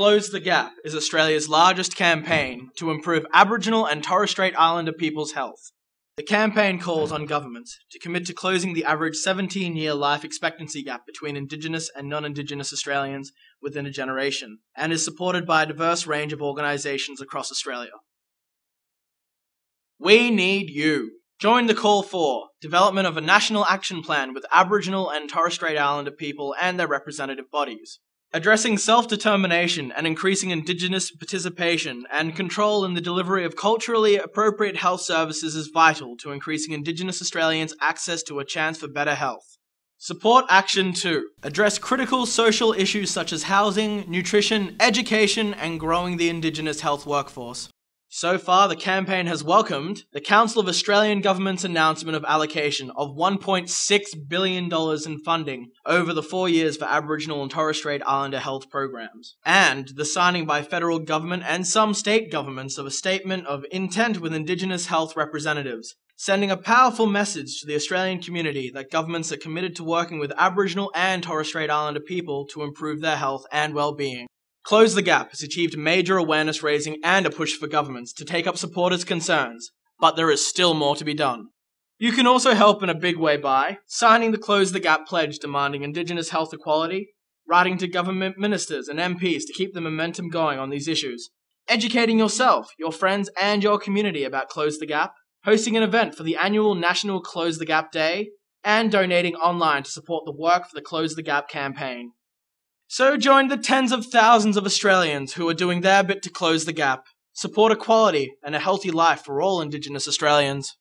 Close the Gap is Australia's largest campaign to improve Aboriginal and Torres Strait Islander people's health. The campaign calls on governments to commit to closing the average 17-year life expectancy gap between Indigenous and non-Indigenous Australians within a generation, and is supported by a diverse range of organisations across Australia. We need you. Join the call for development of a national action plan with Aboriginal and Torres Strait Islander people and their representative bodies. Addressing self-determination and increasing Indigenous participation and control in the delivery of culturally appropriate health services is vital to increasing Indigenous Australians' access to a chance for better health. Support Action 2. Address critical social issues such as housing, nutrition, education, and growing the Indigenous health workforce. So far, the campaign has welcomed the Council of Australian Government's announcement of allocation of $1.6 billion in funding over the 4 years for Aboriginal and Torres Strait Islander health programs, and the signing by federal government and some state governments of a statement of intent with Indigenous health representatives, sending a powerful message to the Australian community that governments are committed to working with Aboriginal and Torres Strait Islander people to improve their health and well-being. Close the Gap has achieved major awareness raising and a push for governments to take up supporters' concerns, but there is still more to be done. You can also help in a big way by signing the Close the Gap pledge demanding Indigenous health equality, writing to government ministers and MPs to keep the momentum going on these issues, educating yourself, your friends and your community about Close the Gap, hosting an event for the annual National Close the Gap Day, and donating online to support the work for the Close the Gap campaign. So join the tens of thousands of Australians who are doing their bit to close the gap, support equality and a healthy life for all Indigenous Australians.